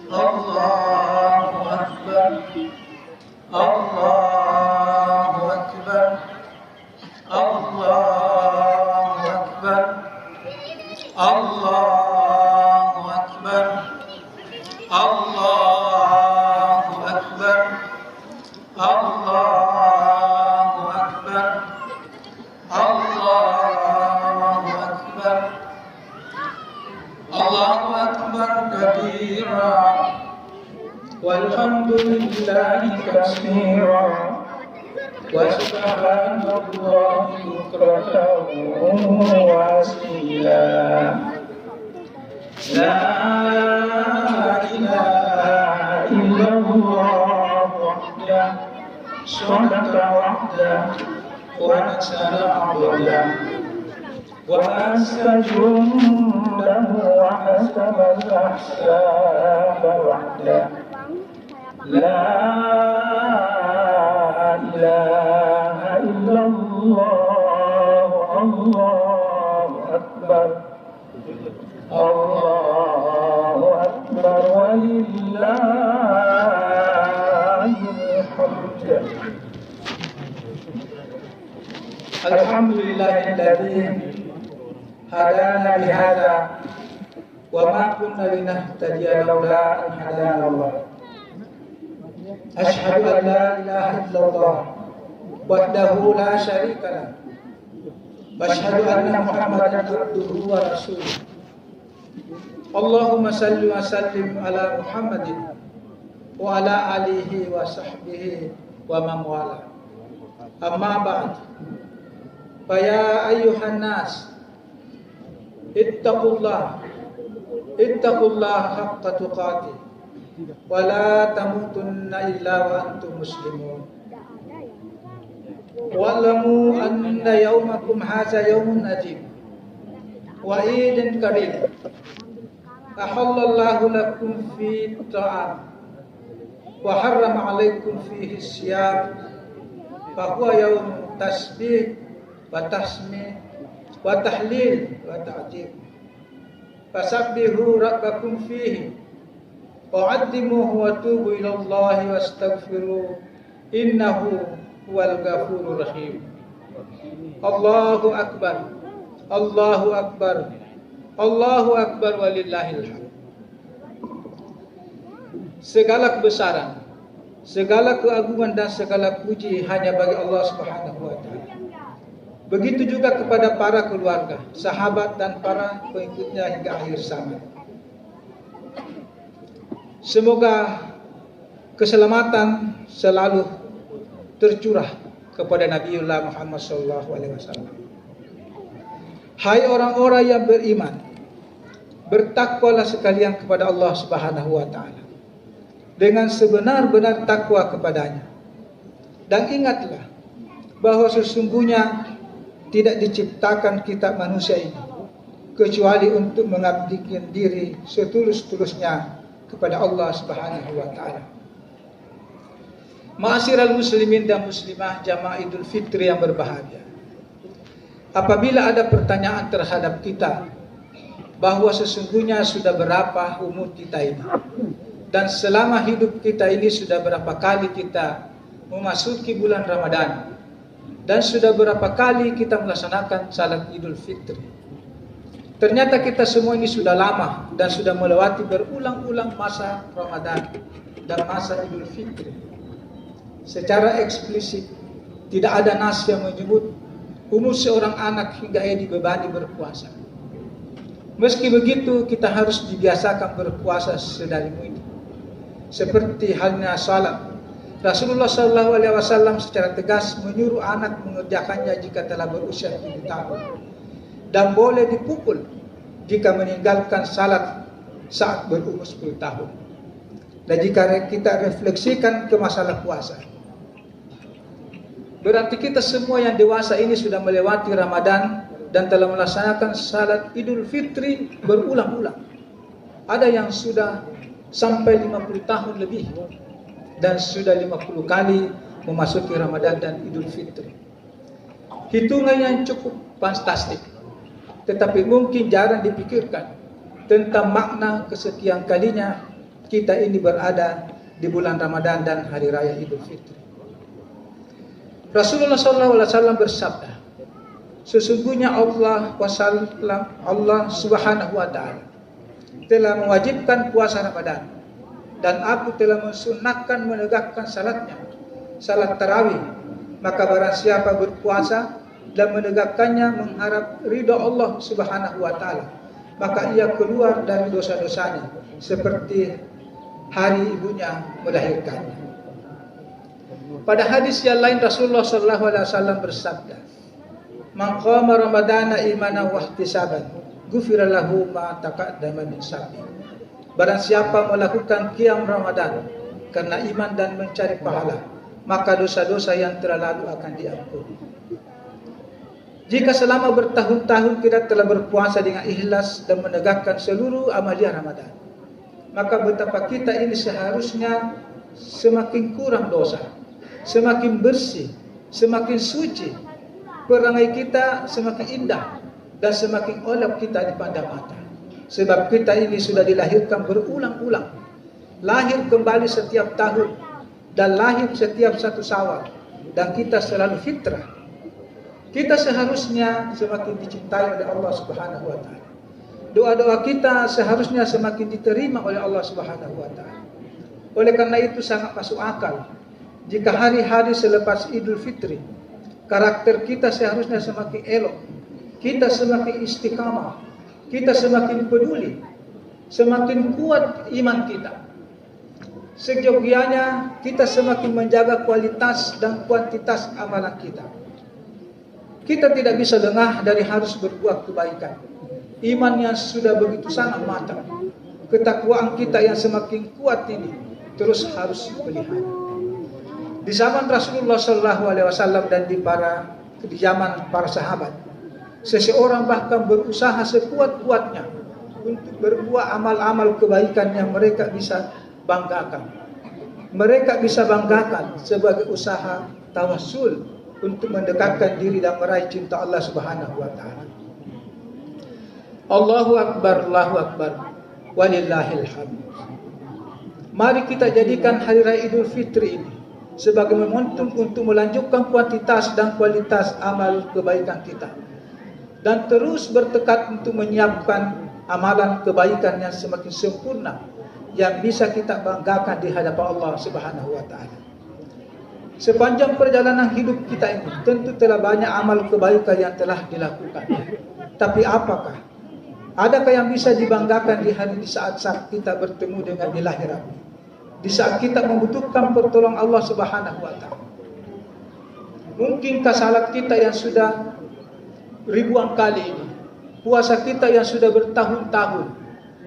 Allahu Akbar. Allahu Akbar. Allahu Akbar. Allahu Akbar. Allahu Akbar. Allahu Akbar. Allahu Akbar. Allahu Akbar kabira walhamdulillahi katsira wa subhanallahi bukratan wa asila. La ilaha illallah wahdah shadaqa wahdah wa nasara abdah wa astajundahu wa hasaba al-ahsaba wahdah. La ilaha illallah. Allahu Akbar. Allahu Akbar walillahil hamd. Alhamdulillahilladzi hadana lihada wa ma kunna linahtadiya laula an hadana Allah. Asyhadu an la ilaha illallah wahdahu la syarika lah wa asyhadu anna Muhammadan abduhu wa rasuluh. Allahumma salli wa sallim ala Muhammadin wa ala alihi wa sahbihi wa man wala. Amma ba'd. Fa ya ayyuhan nas ittaqullah haqqa tuqatih wa la tamutunna illa wa antum muslimun. Wa'lamu anna yawmakum hadza yawmun ajib wa idin karim. Ahallallahu lakum fi ta'am wa harrama alaikum fihi siyam fa huwa yawm tasbih wa tasmih wa tahlil wa ta'jib. Fasabbihu rabbakum fihi wa'addimuhu wa tubu ila Allahi wastaghfiruh innahu huwal ghafurur rahim. Allahu Akbar. Allahu Akbar. Allahu Akbar walillahil hamd. Segala kebesaran, segala keagungan dan segala puji hanya bagi Allah Subhanahu wa taala. Begitu juga kepada para keluarga, sahabat dan para pengikutnya hingga akhir zaman. Semoga keselamatan selalu tercurah kepada Nabiullah Muhammad SAW. Hai orang-orang yang beriman, bertakwalah sekalian kepada Allah Subhanahu wa taala dengan sebenar-benar takwa kepadanya. Dan ingatlah bahwa sesungguhnya tidak diciptakan kita manusia ini kecuali untuk mengabdikan diri setulus-tulusnya kepada Allah Subhanahu wa taala. Ma'asyiral muslimin dan muslimah jamaah Idul Fitri yang berbahagia. Apabila ada pertanyaan terhadap kita bahwa sesungguhnya sudah berapa umur kita ini dan selama hidup kita ini sudah berapa kali kita memasuki bulan Ramadan dan sudah berapa kali kita melaksanakan salat Idul Fitri. Ternyata kita semua ini sudah lama dan sudah melewati berulang-ulang masa Ramadan dan masa Idul Fitri. Secara eksplisit tidak ada nas yang menyebut umur seorang anak hingga ia dibebani berpuasa. Meski begitu kita harus dibiasakan berpuasa sedari muda. Seperti halnya salat. Rasulullah SAW secara tegas menyuruh anak mengerjakannya jika telah berusia 7 tahun dan boleh dipukul jika meninggalkan salat saat berumur 10 tahun. Dan jika kita refleksikan ke masalah puasa, berarti kita semua yang dewasa ini sudah melewati Ramadan dan telah melaksanakan salat Idul Fitri berulang-ulang. Ada yang sudah sampai 50 tahun lebih dan sudah 50 kali memasuki Ramadan dan Idul Fitri. Hitungan yang cukup fantastik, tetapi mungkin jarang dipikirkan tentang makna kesekian kalinya kita ini berada di bulan Ramadan dan Hari Raya Idul Fitri. Rasulullah SAW bersabda, sesungguhnya Allah Subhanahu wa Ta'ala telah mewajibkan puasa Ramadan, dan aku telah mensunahkan menegakkan salatnya, salat tarawih. Maka barang siapa berpuasa dan menegakkannya mengharap ridha Allah Subhanahu wa Ta'ala, maka ia keluar dari dosa-dosanya seperti hari ibunya melahirkannya. Pada hadis yang lain Rasulullah SAW bersabda, "Man qama Ramadana imanan wa ihtisaban, ghufira lahu ma taqaddama min dhanbi." Barang siapa melakukan qiyam Ramadan karena iman dan mencari pahala, maka dosa-dosa yang telah lalu akan diampuni. Jika selama bertahun-tahun kita telah berpuasa dengan ikhlas dan menegakkan seluruh amalia Ramadan, maka betapa kita ini seharusnya semakin kurang dosa, semakin bersih, semakin suci, perangai kita semakin indah, dan semakin olok kita dipandang mata. Sebab kita ini sudah dilahirkan berulang-ulang, lahir kembali setiap tahun, dan lahir setiap satu Syawal, dan kita selalu fitrah. Kita seharusnya semakin dicintai oleh Allah Subhanahu wa Ta'ala. Doa-doa kita seharusnya semakin diterima oleh Allah Subhanahu wa Ta'ala. Oleh karena itu sangat masuk akal jika hari-hari selepas Idul Fitri karakter kita seharusnya semakin elok, kita semakin istiqamah, kita semakin peduli, semakin kuat iman kita. Seyogianya kita semakin menjaga kualitas dan kuantitas amalan kita. Kita tidak bisa lengah dari harus berbuat kebaikan. Iman yang sudah begitu sangat matang, ketakwaan kita yang semakin kuat ini terus harus dipelihara. Di zaman Rasulullah SAW dan di zaman para sahabat, seseorang bahkan berusaha sekuat-kuatnya untuk berbuat amal-amal kebaikan yang mereka bisa banggakan. Mereka bisa banggakan sebagai usaha tawassul untuk mendekatkan diri dan meraih cinta Allah Subhanahu wa Ta'ala. Allahu Akbar, Allahu Akbar, walillahil hamd. Mari kita jadikan Hari Raya Idul Fitri ini sebagai momentum untuk melanjutkan kuantitas dan kualitas amal kebaikan kita, dan terus bertekad untuk menyiapkan amalan kebaikan yang semakin sempurna yang bisa kita banggakan di hadapan Allah Subhanahu wa Ta'ala. Sepanjang perjalanan hidup kita ini tentu telah banyak amal kebaikan yang telah dilakukan. Tapi adakah yang bisa dibanggakan di saat-saat kita bertemu dengan di akhirat? Di saat kita membutuhkan pertolongan Allah Subhanahu wa Ta'ala. Mungkinkah salat kita yang sudah ribuan kali ini, puasa kita yang sudah bertahun-tahun,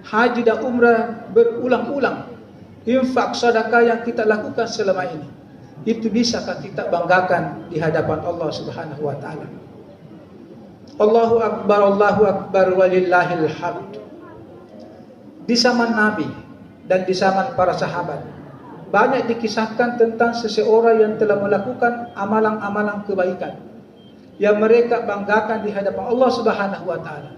haji dan umrah berulang-ulang, infak sedekah yang kita lakukan selama ini, itu bisakah kita banggakan di hadapan Allah Subhanahu wa Ta'ala? Allahu Akbar, walillahil hamd. Di zaman Nabi dan di zaman para sahabat, banyak dikisahkan tentang seseorang yang telah melakukan amalan-amalan kebaikan yang mereka banggakan di hadapan Allah Subhanahu wa Ta'ala.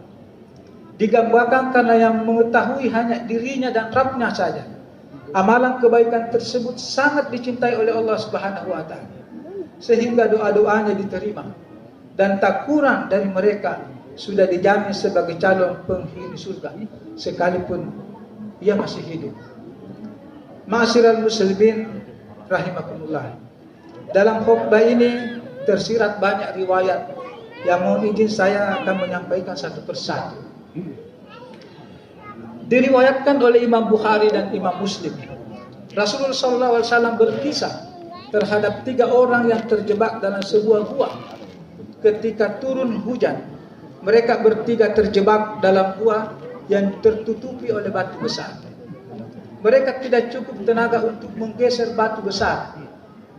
Digambarkan karena yang mengetahui hanya dirinya dan Rabbnya saja, amalan kebaikan tersebut sangat dicintai oleh Allah Subhanahu wa Ta'ala, sehingga doa-doanya diterima, dan tak kurang dari mereka sudah dijamin sebagai calon penghuni surga sekalipun ia masih hidup. Ma'asyiral muslimin rahimakumullah. Dalam khutbah ini tersirat banyak riwayat yang mohon izin saya akan menyampaikan satu persatu. Diriwayatkan oleh Imam Bukhari dan Imam Muslim, Rasulullah SAW berkisah terhadap 3 orang yang terjebak dalam sebuah gua. Ketika turun hujan, mereka bertiga terjebak dalam gua yang tertutupi oleh batu besar. Mereka tidak cukup tenaga untuk menggeser batu besar.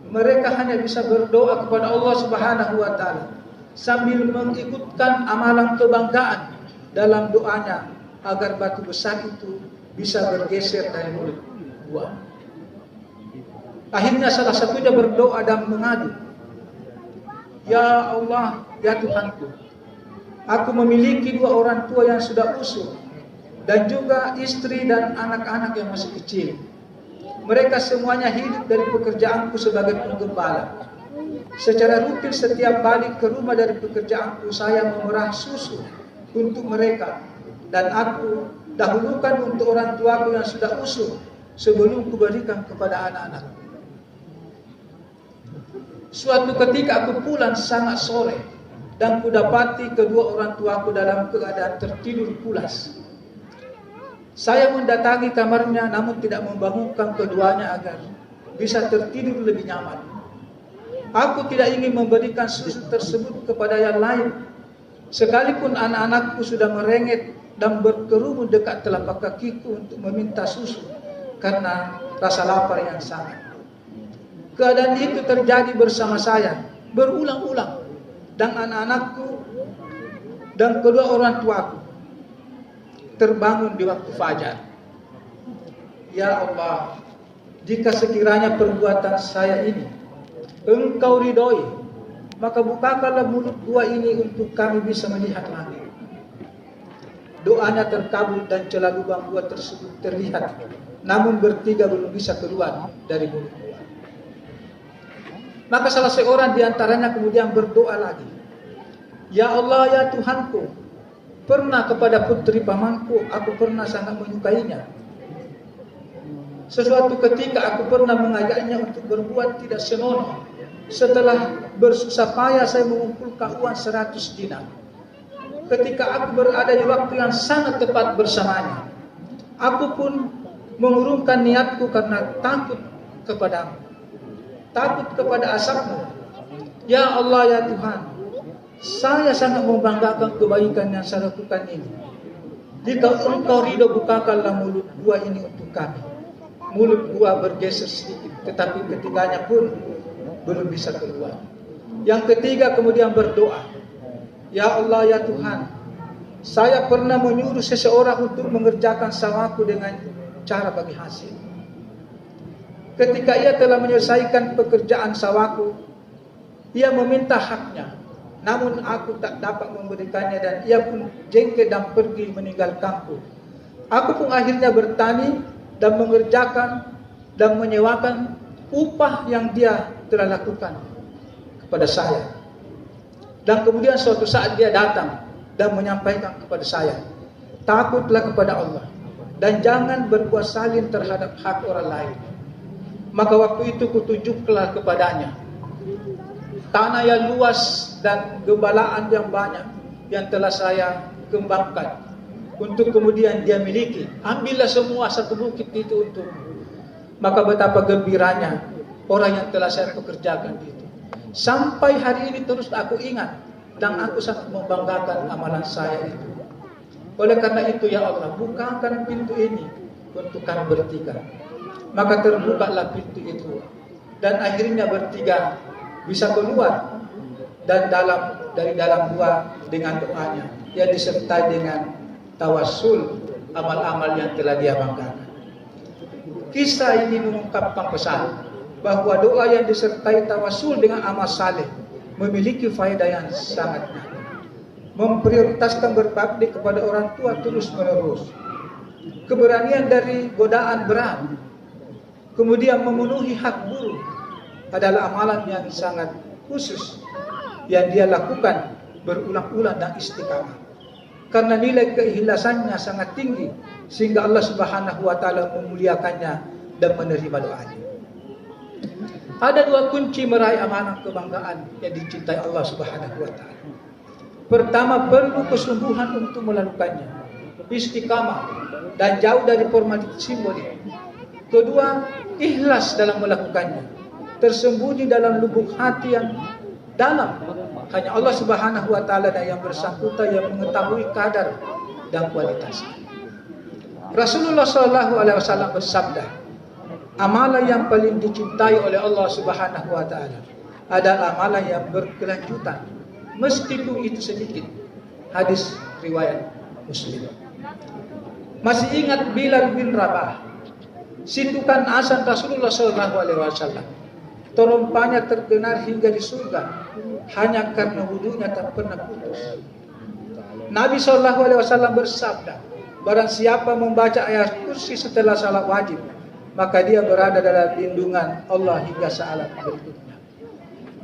Mereka hanya bisa berdoa kepada Allah Subhanahu wa Ta'ala sambil mengikutkan amalan kebanggaan dalam doanya agar batu besar itu bisa bergeser dari mulut gua. Akhirnya salah satunya berdoa dan mengadu, "Ya Allah, ya Tuhanku, aku memiliki 2 orang tua yang sudah usul. dan juga istri dan anak-anak yang masih kecil. Mereka semuanya hidup dari pekerjaanku sebagai penggembala. Secara rutin setiap balik ke rumah dari pekerjaanku, saya memerah susu untuk mereka, dan aku dahulukan untuk orang tuaku yang sudah usul sebelum kuberikan kepada anak-anak. Suatu ketika aku pulang sangat sore, dan kudapati kedua orang tuaku dalam keadaan tertidur pulas. Saya mendatangi kamarnya, namun tidak membangunkan keduanya agar bisa tertidur lebih nyaman. Aku tidak ingin memberikan susu tersebut kepada yang lain, sekalipun anak-anakku sudah merengek dan berkerumun dekat telapak kakiku untuk meminta susu karena rasa lapar yang sangat. Keadaan itu terjadi bersama saya berulang-ulang, dan anak-anakku dan kedua orang tuaku terbangun di waktu fajar. Ya Allah, jika sekiranya perbuatan saya ini Engkau ridhoi, maka bukakanlah mulut gua ini untuk kami bisa melihat langit. Doanya terkabul dan celah lubang gua tersebut terlihat, namun bertiga belum bisa keluar dari mulut gua. Maka salah seorang di antaranya kemudian berdoa lagi, Ya Allah, ya Tuhanku, pernah kepada putri pamanku aku pernah sangat menyukainya. Sesuatu ketika aku pernah mengajaknya untuk berbuat tidak senonoh. Setelah bersusah payah saya mengumpulkan uang 100 dinar. Ketika aku berada di waktu yang sangat tepat bersamanya, aku pun mengurungkan niatku karena takut kepadamu, takut kepada azabmu. Ya Allah, ya Tuhan, saya sangat membanggakan kebaikan yang saya lakukan ini. Jika Engkau ridho, bukakanlah mulut gua ini untuk kami. Mulut gua bergeser sedikit, tetapi ketiganya pun belum bisa keluar. Yang ketiga kemudian berdoa, Ya Allah, ya Tuhan, saya pernah menyuruh seseorang untuk mengerjakan sawahku dengan cara bagi hasil. Ketika ia telah menyelesaikan pekerjaan sawahku, ia meminta haknya, namun aku tak dapat memberikannya, dan ia pun jengkel dan pergi meninggalkanku. Aku pun akhirnya bertani dan mengerjakan dan menyewakan upah yang dia telah lakukan kepada saya. Dan kemudian suatu saat dia datang dan menyampaikan kepada saya, takutlah kepada Allah dan jangan berbuat zalim terhadap hak orang lain. Maka waktu itu kutunjuklah kepadanya tanah yang luas dan gembalaan yang banyak yang telah saya kembangkan untuk kemudian dia miliki. Ambillah semua satu bukit itu untukmu. Maka betapa gembiranya orang yang telah saya pekerjakan itu. Sampai hari ini terus aku ingat, dan aku sangat membanggakan amalan saya itu. Oleh karena itu, ya Allah, bukakan pintu ini untuk kami bertiga. Maka terbukalah pintu itu, dan akhirnya bertiga bisa keluar dan dari dalam gua dengan doanya yang disertai dengan tawassul amal-amal yang telah dia banggakan. Kisah ini mengungkapkan pesan bahwa doa yang disertai tawassul dengan amal saleh memiliki faedah yang sangat nyata. Memprioritaskan berbakti kepada orang tua terus-menerus, keberanian dari godaan berat, kemudian memenuhi hak guru adalah amalan yang sangat khusus yang dia lakukan berulang-ulang dan istiqamah. Karena nilai keikhlasannya sangat tinggi sehingga Allah Subhanahu wa taala memuliakannya dan menerima doanya. Ada dua kunci meraih amanah kebanggaan yang dicintai Allah Subhanahu wa taala. Pertama, perlu kesungguhan untuk melakukannya, istiqamah dan jauh dari formalitas simbolik. Kedua, ikhlas dalam melakukannya, tersembunyi dalam lubuk hati yang dalam. Hanya Allah Subhanahu wa taala yang bersangkutan yang mengetahui kadar dan kualitasnya. Rasulullah sallallahu alaihi wasallam bersabda, amalan yang paling dicintai oleh Allah Subhanahu wa taala adalah amalan yang berkelanjutan, meskipun itu sedikit. Hadis riwayat Muslim. Masih ingat Bilal bin Rabah, situkan azan Rasulullah sallallahu alaihi wasallam. Terompanya terdengar hingga di surga hanya karena wudunya tak pernah putus. Nabi sallallahu alaihi wasallam bersabda, Barang siapa membaca ayat kursi setelah salat wajib, maka dia berada dalam lindungan Allah hingga saat berikutnya.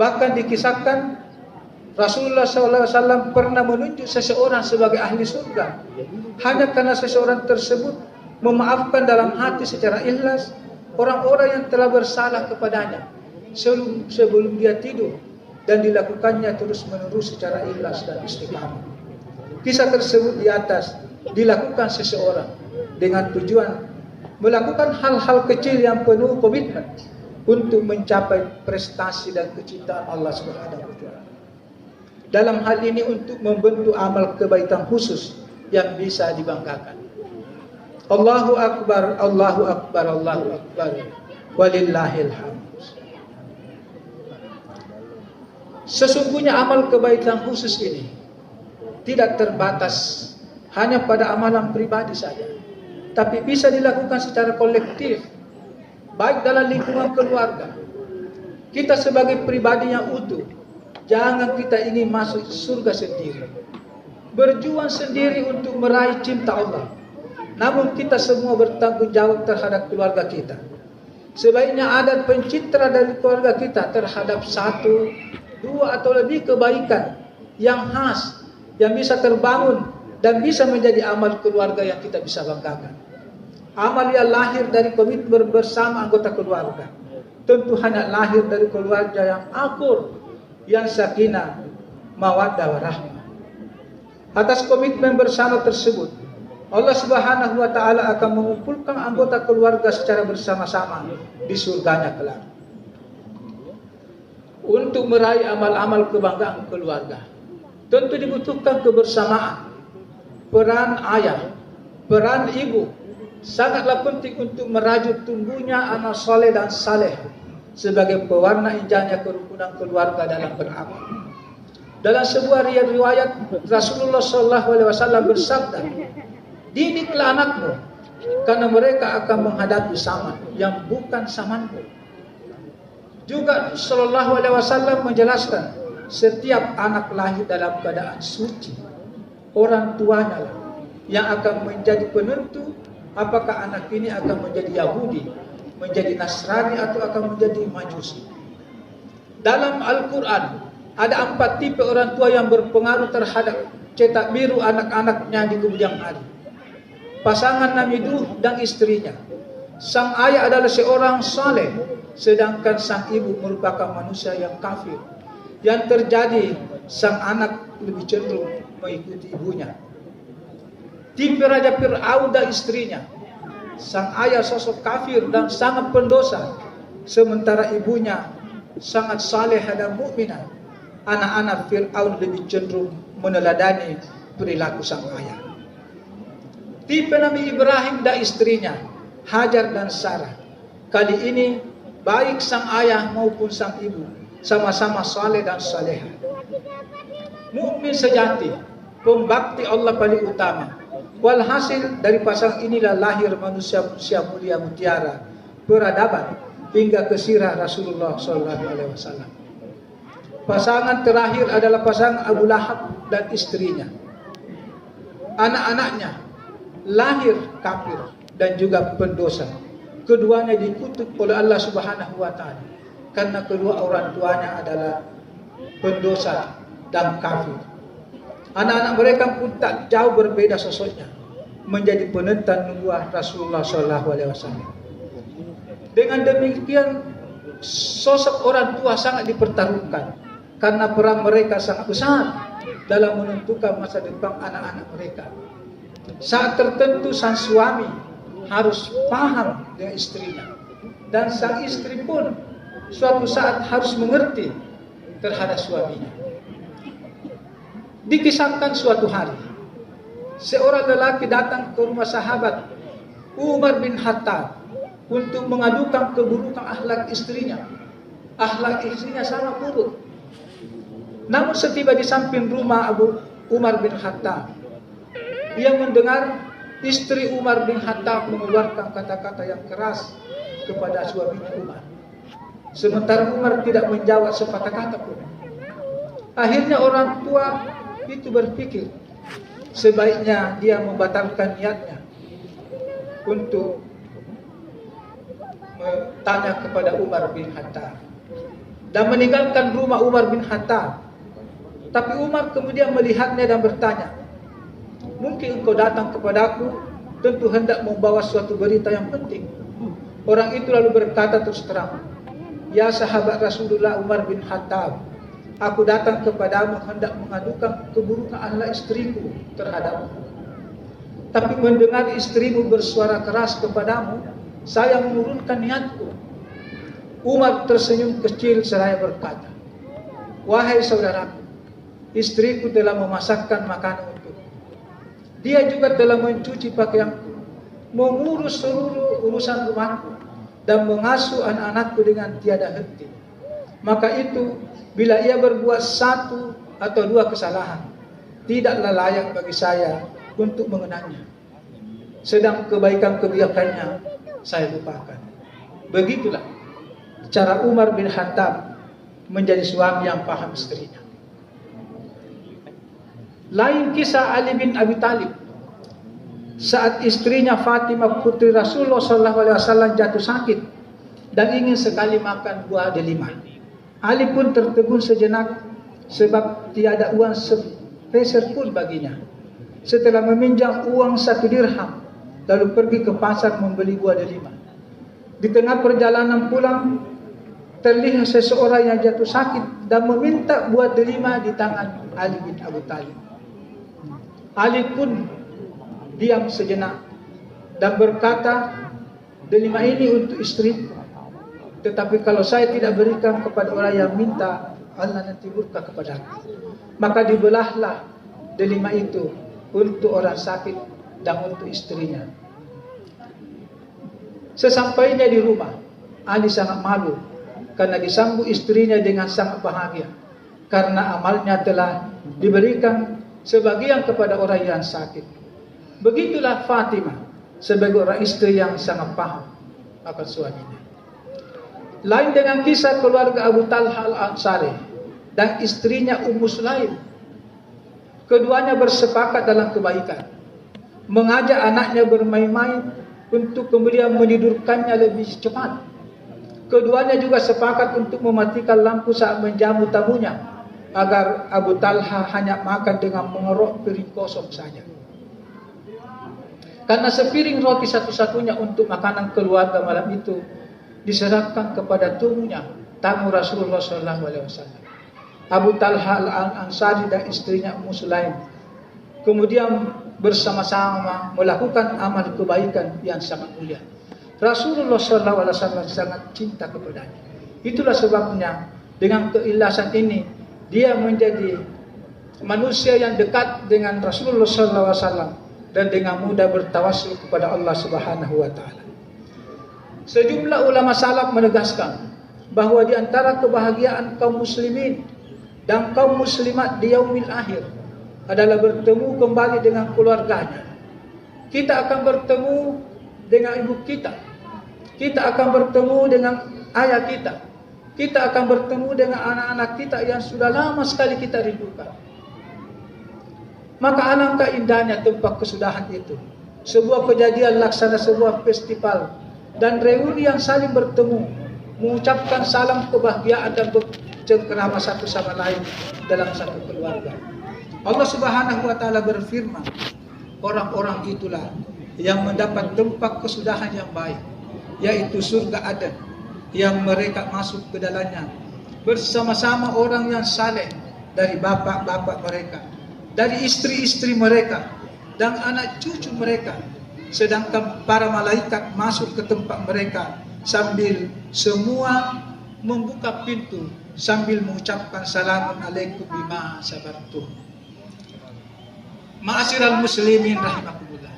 Bahkan dikisahkan Rasulullah SAW pernah menunjuk seseorang sebagai ahli surga hanya karena seseorang tersebut memaafkan dalam hati secara ikhlas orang-orang yang telah bersalah kepadanya sebelum dia tidur, dan dilakukannya terus-menerus secara ikhlas dan istiqamah. Kisah tersebut di atas dilakukan seseorang dengan tujuan melakukan hal-hal kecil yang penuh komitmen untuk mencapai prestasi dan kecintaan Allah Subhanahu wa taala. Dalam hal ini untuk membentuk amal kebaikan khusus yang bisa dibanggakan. Allahu akbar, Allahu akbar, Allahu akbar. Walillahil hamd. Sesungguhnya amal kebaikan khusus ini tidak terbatas hanya pada amalan pribadi saja, tapi bisa dilakukan secara kolektif, baik dalam lingkungan keluarga. Kita sebagai pribadi yang utuh, jangan kita ingin masuk surga sendiri, berjuang sendiri untuk meraih cinta Allah. Namun kita semua bertanggung jawab terhadap keluarga kita. Sebaiknya adat pencitra dari keluarga kita terhadap satu, dua atau lebih kebaikan yang khas, yang bisa terbangun dan bisa menjadi amal keluarga yang kita bisa banggakan. Amal yang lahir dari komitmen bersama anggota keluarga tentu hanya lahir dari keluarga yang akur, yang sakinah, mawaddah warahmah. Atas komitmen bersama tersebut, Allah Subhanahu wa taala akan mengumpulkan anggota keluarga secara bersama-sama di surganya kelak. Untuk meraih amal-amal kebanggaan keluarga, tentu dibutuhkan kebersamaan. Peran ayah, peran ibu sangatlah penting untuk merajut tumbuhnya anak soleh dan saleh sebagai pewarna indahnya kerukunan keluarga dalam beramal. Dalam sebuah riwayat Rasulullah SAW bersabda, "Didiklah anakmu, karena mereka akan menghadapi zaman yang bukan zamanmu." Juga SAW menjelaskan, setiap anak lahir dalam keadaan suci. Orang tuanya lah yang akan menjadi penentu apakah anak ini akan menjadi Yahudi, menjadi Nasrani, atau akan menjadi Majusi. Dalam Al-Quran ada 4 tipe orang tua yang berpengaruh terhadap cetak biru anak-anaknya di kemudian hari. Pasangan Nabi Nuh dan istrinya. Sang ayah adalah seorang saleh, sedangkan sang ibu merupakan manusia yang kafir. Yang terjadi, sang anak lebih cenderung mengikuti ibunya. Tipe Raja Fir'aun dan istrinya. Sang ayah sosok kafir dan sangat pendosa, sementara ibunya sangat saleh dan mukminah. Anak-anak Fir'aun lebih cenderung meneladani perilaku sang ayah. Tipe Nabi Ibrahim dan istrinya, Hajar dan Sarah. Kali ini baik sang ayah maupun sang ibu sama-sama saleh dan salehah. Mukmin sejati, pembakti Allah paling utama. Walhasil dari pasangan inilah lahir manusia-manusia mulia mutiara, peradaban hingga ke sirah Rasulullah SAW. Pasangan terakhir adalah pasangan Abu Lahab dan istrinya. Anak-anaknya lahir kafir dan juga pendosa. Keduanya dikutuk oleh Allah Subhanahu wa taala karena kedua orang tuanya adalah pendosa dan kafir. Anak-anak mereka pun tak jauh berbeda sosoknya, menjadi penentang nubuah Rasulullah SAW. Dengan demikian, sosok orang tua sangat dipertaruhkan karena peran mereka sangat besar dalam menentukan masa depan anak-anak mereka. Saat tertentu sang suami harus paham dengan istrinya, dan sang istri pun suatu saat harus mengerti terhadap suaminya. Dikisahkan suatu hari, seorang lelaki datang ke rumah sahabat Umar bin Khattab untuk mengadukan keburukan akhlak istrinya. Akhlak istrinya sangat buruk. Namun setiba di samping rumah Abu Umar bin Khattab, ia mendengar istri Umar bin Khattab mengeluarkan kata-kata yang keras kepada suaminya Umar. Sementara Umar tidak menjawab sepatah kata pun. Akhirnya orang tua itu berpikir, sebaiknya dia membatalkan niatnya untuk bertanya kepada Umar bin Khattab dan meninggalkan rumah Umar bin Khattab. Tapi Umar kemudian melihatnya dan bertanya, mungkin engkau datang kepadaku tentu hendak membawa suatu berita yang penting. Orang itu lalu berkata terus terang, ya sahabat Rasulullah Umar bin Khattab, aku datang kepadamu hendak mengadukan keburukan anak istriku terhadapmu. Tapi mendengar istrimu bersuara keras kepadamu, saya menurunkan niatku. Umar tersenyum kecil seraya berkata, wahai saudaraku, istriku telah memasakkan makanan untukku. Dia juga telah mencuci pakaianku, mengurus seluruh urusan rumahku, dan mengasuh anak-anakku dengan tiada henti. Maka itu, bila ia berbuat satu atau dua kesalahan, tidaklah layak bagi saya untuk mengenangnya. Sedang kebaikan-kebaikannya saya lupakan. Begitulah cara Umar bin Khattab menjadi suami yang paham istrinya. Lain kisah Ali bin Abi Thalib. Saat istrinya Fatimah putri Rasulullah SAW jatuh sakit dan ingin sekali makan buah delima, Ali pun tertegun sejenak sebab tiada uang sepeser pun baginya. Setelah meminjam uang 1 dirham, lalu pergi ke pasar membeli buah delima. Di tengah perjalanan pulang, terlihat seseorang yang jatuh sakit dan meminta buah delima di tangan Ali bin Abi Thalib. Ali pun diam sejenak dan berkata, delima ini untuk istriku, tetapi kalau saya tidak berikan kepada orang yang minta, Allah nanti murka kepadaku. Maka dibelahlah delima itu untuk orang sakit dan untuk istrinya. Sesampainya di rumah, Ali sangat malu karena disambut istrinya dengan sangat bahagia, karena amalnya telah diberikan sebagian kepada orang yang sakit. Begitulah Fatimah sebagai orang istri yang sangat paham akan suaminya. Lain dengan kisah keluarga Abu Talha al-Ansari dan istrinya Ummu Sulaim. Keduanya bersepakat dalam kebaikan, mengajak anaknya bermain-main untuk kemudian menidurkannya lebih cepat. Keduanya juga sepakat untuk mematikan lampu saat menjamu tamunya, agar Abu Talha hanya makan dengan mengeruk piring kosong saja. Karena sepiring roti satu-satunya untuk makanan keluarga malam itu diserahkan kepada tamu Rasulullah SAW. Abu Talha al-Ansari dan istrinya Ummu Sulaim kemudian bersama-sama melakukan amal kebaikan yang sangat mulia. Rasulullah SAW sangat cinta kepadanya. Itulah sebabnya dengan keikhlasan ini dia menjadi manusia yang dekat dengan Rasulullah SAW dan dengan mudah bertawassul kepada Allah Subhanahu wa taala. Sejumlah ulama salaf menegaskan bahwa di antara kebahagiaan kaum muslimin dan kaum muslimat di yaumil akhir adalah bertemu kembali dengan keluarganya. Kita akan bertemu dengan ibu kita. Kita akan bertemu dengan ayah kita. Kita akan bertemu dengan anak-anak kita yang sudah lama sekali kita rindukan. Maka alangkah indahnya tempat kesudahan itu. Sebuah kejadian laksana sebuah festival dan reuni yang saling bertemu, mengucapkan salam kebahagiaan dan bercengkerama satu sama lain dalam satu keluarga. Allah Subhanahu wa taala berfirman, orang-orang itulah yang mendapat tempat kesudahan yang baik, yaitu surga Aden, yang mereka masuk ke dalamnya bersama-sama orang yang saleh dari bapak-bapak mereka, dari istri-istri mereka dan anak cucu mereka, sedangkan para malaikat masuk ke tempat mereka sambil semua membuka pintu sambil mengucapkan Assalamualaikum bima sabartum. Ma'asyiral muslimin rahimakumullah.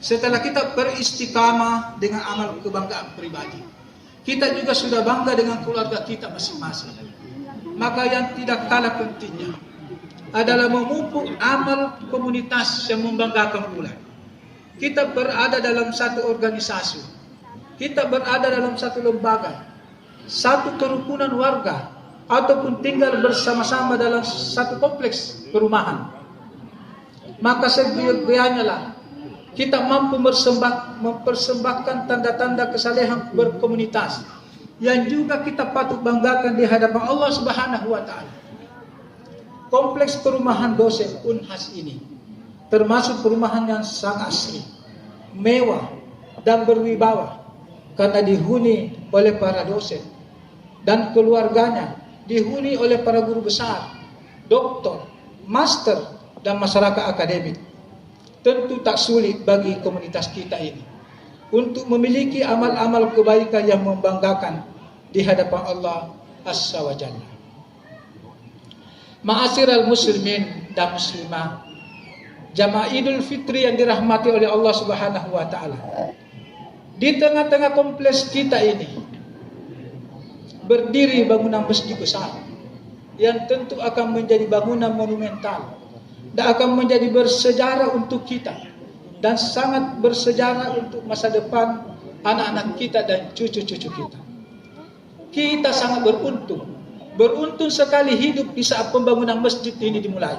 Setelah kita beristiqamah dengan amal kebanggaan pribadi, kita juga sudah bangga dengan keluarga kita masing-masing. Maka yang tidak kalah pentingnya adalah memupuk amal komunitas yang membanggakan pula. Kita berada dalam satu organisasi, kita berada dalam satu lembaga, satu kerukunan warga, ataupun tinggal bersama-sama dalam satu kompleks perumahan. maka segera-geranya lah kita mampu mempersembahkan tanda-tanda kesalehan berkomunitas yang juga kita patut banggakan di hadapan Allah Subhanahu wa taala. Kompleks perumahan dosen Unhas ini termasuk perumahan yang sangat asri, mewah dan berwibawa karena dihuni oleh para dosen dan keluarganya, dihuni oleh para guru besar, doktor, master dan masyarakat akademik. Tentu tak sulit bagi komunitas kita ini untuk memiliki amal-amal kebaikan yang membanggakan di hadapan Allah Azza wa Jalla. Ma'asyiral muslimin dan muslimah, jamaah Idul Fitri yang dirahmati oleh Allah Subhanahu wa taala. Di tengah-tengah kompleks kita ini berdiri bangunan masjid besar yang tentu akan menjadi bangunan monumental dan akan menjadi bersejarah untuk kita dan sangat bersejarah untuk masa depan anak-anak kita dan cucu-cucu kita. Kita sangat beruntung sekali hidup di saat pembangunan masjid ini dimulai.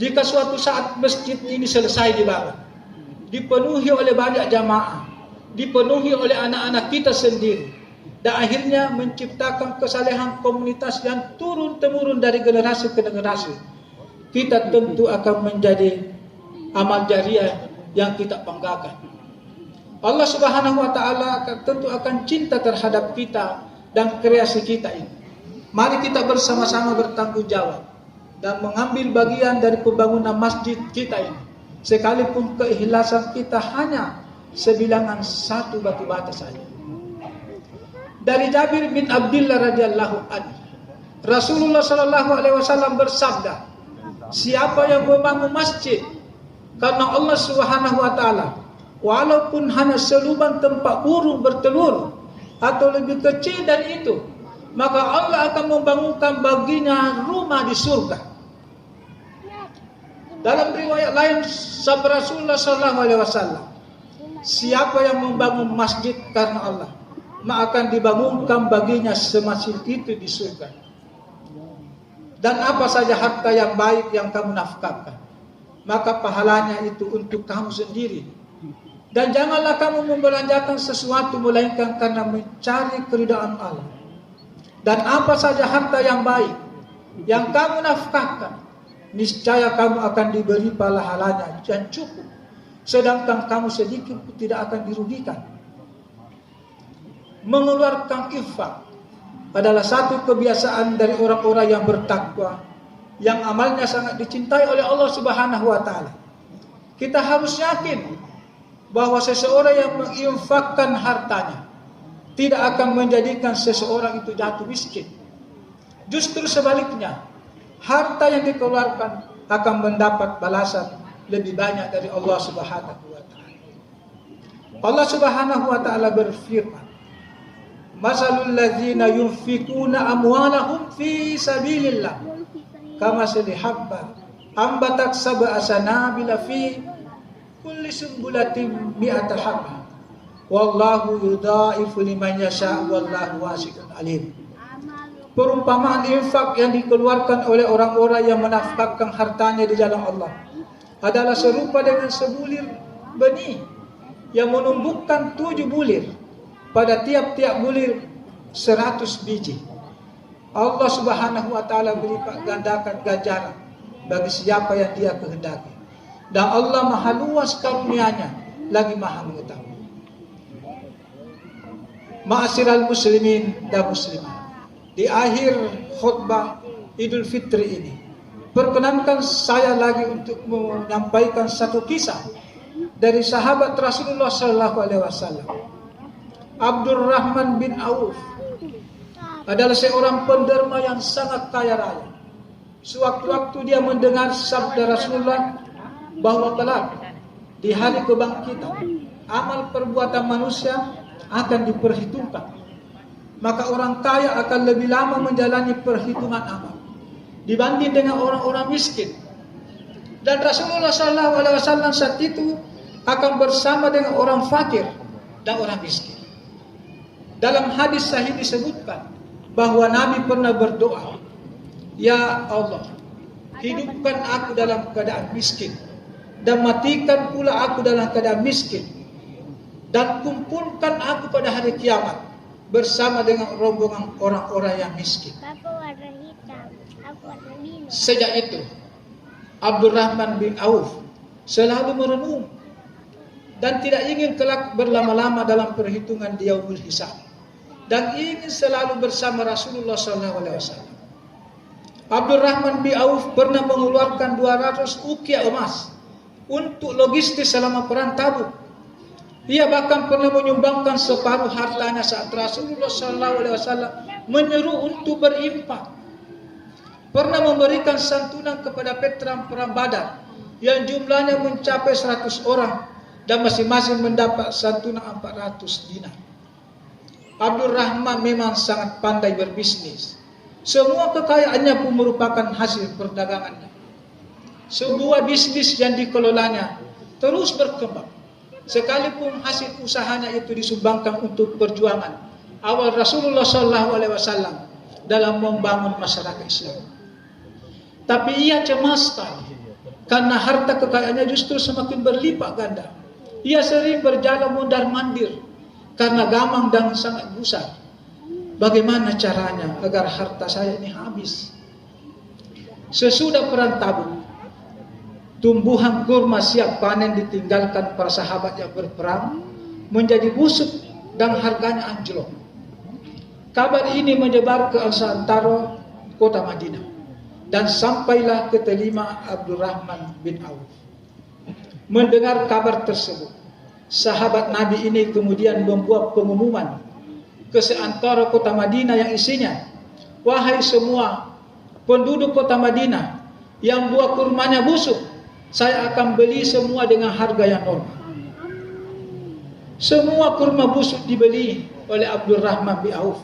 Jika suatu saat masjid ini selesai dibangun, dipenuhi oleh banyak jamaah, dipenuhi oleh anak-anak kita sendiri, dan akhirnya menciptakan kesalehan komunitas yang turun-temurun dari generasi ke generasi, kita tentu akan menjadi amal jariah yang kita banggakan. Allah Subhanahu wa taala tentu akan cinta terhadap kita dan kreasi kita ini. Mari kita bersama-sama bertanggung jawab dan mengambil bagian dari pembangunan masjid kita ini, sekalipun keikhlasan kita hanya sebilangan satu batu bata saja. Dari Jabir bin Abdullah radhiyallahu anhu, Rasulullah sallallahu alaihi wasallam bersabda, siapa yang membangun masjid karena Allah Subhanahu wa taala, walaupun hanya selubang tempat burung bertelur atau lebih kecil dari itu, maka Allah akan membangunkan baginya rumah di surga. Dalam riwayat lain sabda Rasulullah sallallahu alaihi wasallam, siapa yang membangun masjid karena Allah, maka akan dibangunkan baginya semasjid itu di surga. Dan apa saja harta yang baik yang kamu nafkahkan, maka pahalanya itu untuk kamu sendiri. Dan janganlah kamu membelanjakan sesuatu melainkan karena mencari keridhaan Allah. Dan apa saja harta yang baik yang kamu nafkahkan, niscaya kamu akan diberi pahalanya yang cukup, sedangkan kamu sedikit pun tidak akan dirugikan. Mengeluarkan infak adalah satu kebiasaan dari orang-orang yang bertakwa, yang amalnya sangat dicintai oleh Allah Subhanahu wa taala. Kita harus yakin bahwa seseorang yang menginfakkan hartanya tidak akan menjadikan seseorang itu jatuh miskin. Justru sebaliknya, harta yang dikeluarkan akan mendapat balasan lebih banyak dari Allah Subhanahu wa taala. Allah Subhanahu wa taala berfirman, masalul ladzina yunfikuna amwalahum fi sabilillah kamasali habba ambatat sab'a sanabila fi kulli sumbulatin mi'ata habba wallahu yudhaifu liman yasha wallahu wasi'un alim. Perumpamaan infak yang dikeluarkan oleh orang-orang yang menafkahkan hartanya di jalan Allah adalah serupa dengan sebulir benih yang menumbuhkan 7 bulir. Pada tiap-tiap bulir 100 biji. Allah Subhanahu wa taala berlipat gandakan ganjaran bagi siapa yang Dia kehendaki. Dan Allah Maha luas karunia-Nya, lagi Maha mengetahui. Ma'asyiral muslimin dan muslimat, di akhir khutbah Idul Fitri ini, perkenankan saya lagi untuk menyampaikan satu kisah dari sahabat Rasulullah sallallahu alaihi wasallam. Abdurrahman bin Auf adalah seorang penderma yang sangat kaya raya. Sewaktu-waktu dia mendengar sabda Rasulullah bahwa kelak di hari kebangkitan amal perbuatan manusia akan diperhitungkan, maka orang kaya akan lebih lama menjalani perhitungan amal dibanding dengan orang-orang miskin. Dan Rasulullah SAW saat itu akan bersama dengan orang fakir dan orang miskin. Dalam hadis sahih disebutkan bahwa Nabi pernah berdoa, ya Allah, hidupkan aku dalam keadaan miskin dan matikan pula aku dalam keadaan miskin, dan kumpulkan aku pada hari kiamat bersama dengan rombongan orang-orang yang miskin. Sejak itu Abdurrahman bin Auf selalu merenung dan tidak ingin kelak berlama-lama dalam perhitungan di yaumul hisab, dan ingin selalu bersama Rasulullah SAW. Abdurrahman bin Auf pernah mengeluarkan 200 ukiah emas untuk logistik selama perang Tabuk. Ia bahkan pernah menyumbangkan separuh hartanya saat Rasulullah SAW menyeru untuk berinfak. Pernah memberikan santunan kepada veteran perang Badar yang jumlahnya mencapai 100 orang dan masing-masing mendapat santunan 400 dinar. Abdurrahman memang sangat pandai berbisnis. Semua kekayaannya pun merupakan hasil perdagangannya. Sebuah bisnis yang dikelolanya terus berkembang, sekalipun hasil usahanya itu disumbangkan untuk perjuangan awal Rasulullah SAW dalam membangun masyarakat Islam. Tapi ia cemas sekali karena harta kekayaannya justru semakin berlipat ganda. Ia sering berjalan mondar-mandir karena gamang dan sangat gusar. Bagaimana caranya agar harta saya ini habis? Sesudah perang Tabuk, tumbuhan kurma siap panen ditinggalkan para sahabat yang berperang menjadi busuk dan harganya anjlok. Kabar ini menyebar ke antara kota Madinah dan sampailah ke telinga Abdurrahman bin Auf. Mendengar kabar tersebut, sahabat Nabi ini kemudian membuat pengumuman ke seantara kota Madinah yang isinya, "Wahai semua penduduk kota Madinah yang buah kurmanya busuk, saya akan beli semua dengan harga yang normal." Semua kurma busuk dibeli oleh Abdurrahman bin Auf.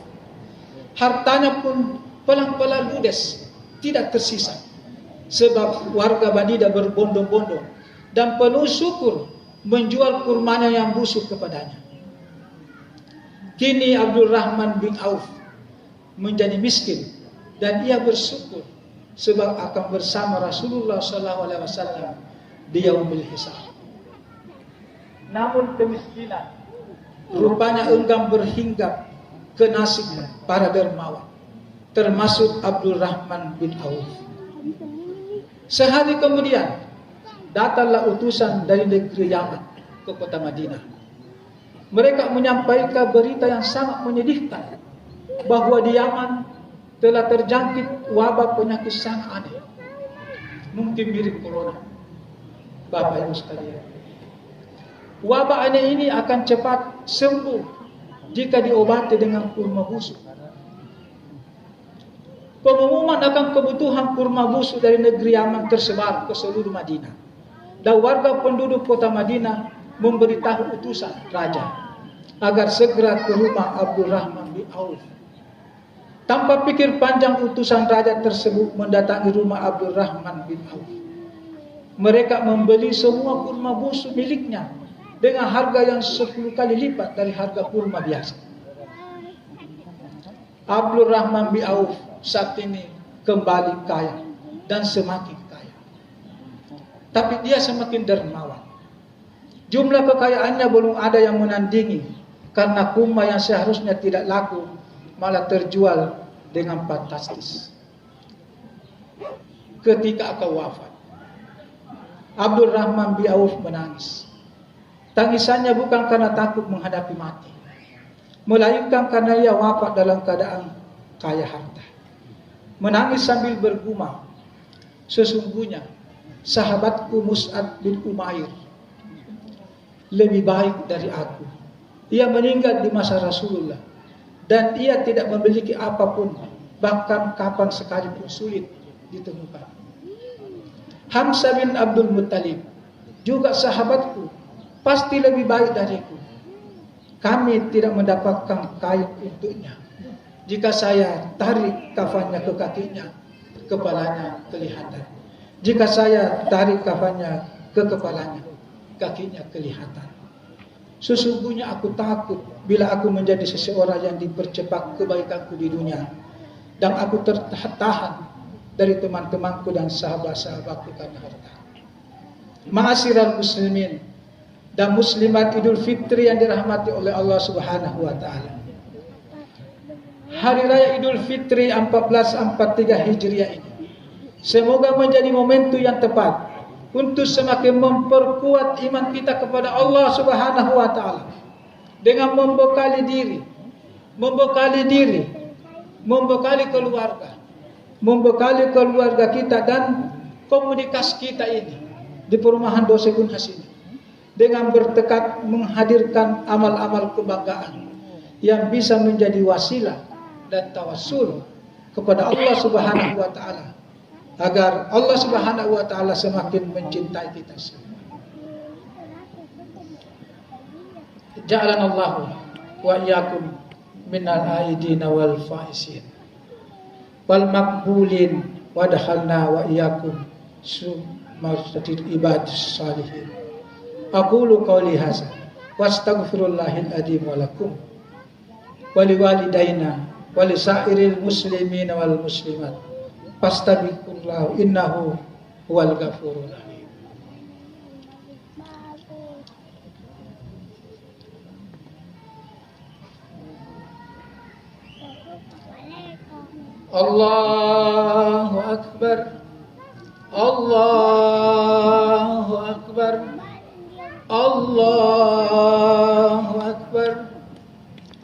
Hartanya pun pelan-pelan ludes, tidak tersisa, sebab warga Madinah berbondong-bondong dan penuh syukur menjual kurmanya yang busuk kepadanya. Kini Abdurrahman bin Auf menjadi miskin dan ia bersyukur sebab akan bersama Rasulullah SAW di yaumul hisab. Namun kemiskinan rupanya enggan berhinggap ke nasib para dermawan, termasuk Abdurrahman bin Auf. Sehari kemudian datanglah utusan dari negeri Yaman ke kota Madinah. Mereka menyampaikan berita yang sangat menyedihkan bahwa di Yaman telah terjangkit wabah penyakit sangat aneh, mungkin mirip corona. Bapak Ibu sekalian, wabah aneh ini akan cepat sembuh jika diobati dengan kurma busuk. Pengumuman akan kebutuhan kurma busuk dari negeri Yaman tersebar ke seluruh Madinah, dan warga penduduk kota Madinah memberitahu utusan raja agar segera ke rumah Abdurrahman bin Auf. Tanpa pikir panjang, utusan raja tersebut mendatangi rumah Abdurrahman bin Auf. Mereka membeli semua kurma busuk miliknya dengan harga yang 10 kali lipat dari harga kurma biasa. Abdurrahman bin Auf saat ini kembali kaya dan semakin kaya. Tapi dia semakin dermawan. Jumlah kekayaannya belum ada yang menandingi, karena kurma yang seharusnya tidak laku malah terjual dengan fantastis. Ketika akan wafat, Abdurrahman bin Auf menangis. Tangisannya bukan karena takut menghadapi mati, melainkan karena ia wafat dalam keadaan kaya harta. Menangis sambil bergumam, "Sesungguhnya sahabatku Mus'ab bin Umair lebih baik dari aku. Ia meninggal di masa Rasulullah dan ia tidak memiliki apapun, bahkan kapan sekalipun sulit ditemukan. Hamzah bin Abdul Muttalib juga sahabatku, pasti lebih baik dariku. Kami tidak mendapatkan kain untuknya. Jika saya tarik kafannya ke kakinya, kepalanya kelihatan. Jika saya tarik kafannya ke kepalanya, kakinya kelihatan. Sesungguhnya aku takut bila aku menjadi seseorang yang dipercepat kebaikanku di dunia, dan aku tertahan dari teman-temanku dan sahabat-sahabatku karena harta." Ma'asyiral muslimin dan muslimat, Idul Fitri yang dirahmati oleh Allah Subhanahu wa taala. Hari raya Idul Fitri 1443 Hijriah ini semoga menjadi momentum yang tepat untuk semakin memperkuat iman kita kepada Allah Subhanahu wa taala dengan membekali diri, membekali keluarga kita dan komunitas kita ini di perumahan Dosekun Hasini dengan bertekad menghadirkan amal-amal kebanggaan yang bisa menjadi wasilah dan tawassul kepada Allah Subhanahu wa taala agar Allah Subhanahu wa taala semakin mencintai kita semua. Ja'alanallahu wa iyyakum minal aidina wal faisin wal maqbulin wa dakhalna wa iyyakum sumatil ibadus salihin. Aqulu qawli hadza wastaghfirullahal adzim wa lakum wa liwalidayna wa lisairil muslimin wal muslimat fastaghfirullah innahu huwal ghafurur rahim. Allahu akbar, Allahu akbar, Allahu akbar,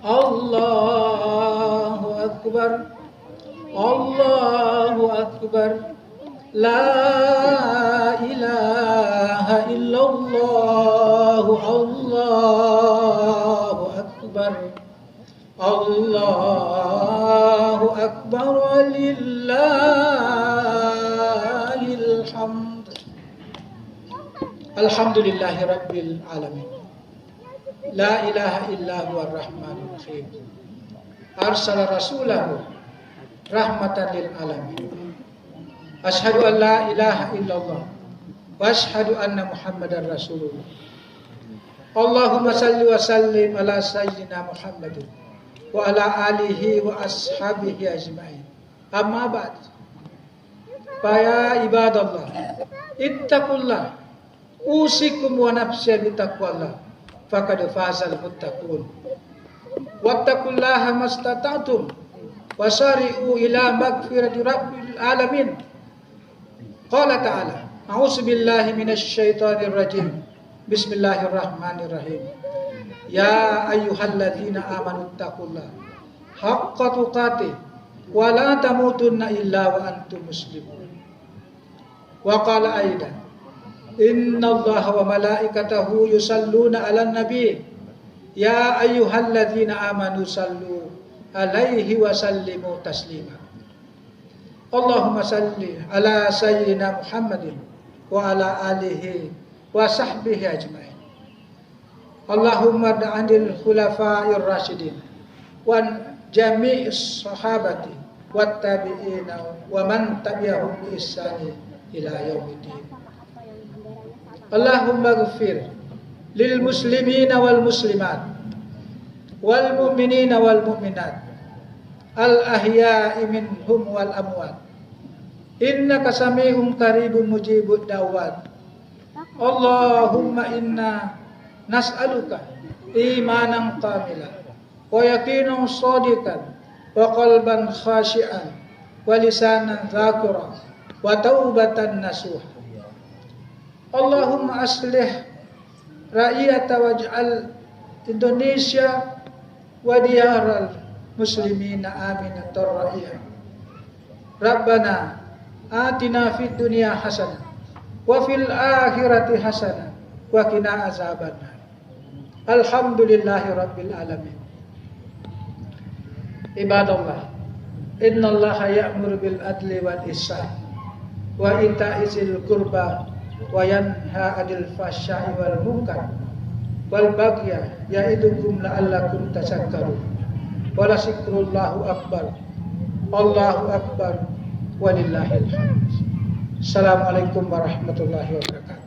Allahu akbar, Allahu akbar, la ilaha illallah, Allahu akbar, Allahu akbar, walillahil hamd. Alhamdulillahi rabbil alamin. La ilaha illa huwa ar-rahmanur rahim. Arsala rasulahu rahmatan lil alamin. Asyhadu an la ilaha illallah wa asyhadu anna Muhammadar Rasulullah. Allahumma salli wa sallim ala sayyidina Muhammadin wa ala alihi wa ashabihi ajma'in. Amma ba'd. Fa ibadallah, ittaqullah, usikum wa nafsi bitaqwallah, faqad fazal muttaqun. Wattaqullaha mastata'tum wasari'u ila magfirati rabbil alamin. Qala ta'ala, a'udzu billahi minasy syaithanir rajim. Bismillahirrahmanirrahim. Ya ayyuhalladzina amanu taqullaha haqqa tuqatih wa la tamutunna illa wa antum muslimun. Wa qala aidan, innallaha wa malaikatahu yusalluna 'alan nabi. Ya ayyuhalladzina amanu sallu 'alaihi wa sallimu taslima. Allahumma salli ala sayyidina Muhammadin wa ala alihi wa sahbihi ajma'in. Allahumma da'anil khulafa'ir rasyidin wa jami'is sahabati wat tabi'ina wa man tabi'ahum bi ihsani ila yaumiddin. Allahumma ighfir lil muslimina wal muslimat wal mu'minina wal mu'minat al ahya'i minhum wal amwat innaka sami'un qaribun mujibud da'wat. Allahumma inna nas'aluka imanan kamilan wa yaqinan shadiqan wa qalban khashi'an wa lisanan dzakira wa taubatan nasuha. Allahumma aslih ra'iyata waj'al Indonesia wa diyaral muslimina aminatur ra'iyah. Rabbana atina fid dunya hasanah wa fil akhirati hasanah wa qina azabannar. Alhamdulillahi rabbil alamin. Ibadallah, innallaha ya'muru bil adli wal ihsan wa ita'i dzil qurba wa yanha 'anil fahsya'i wal munkar wal baghi ya'idukum la'allakum tadhakkarun. Wa lazikrullahu akbar. Allahu akbar walillahil hamd. Assalamualaikum warahmatullahi wabarakatuh.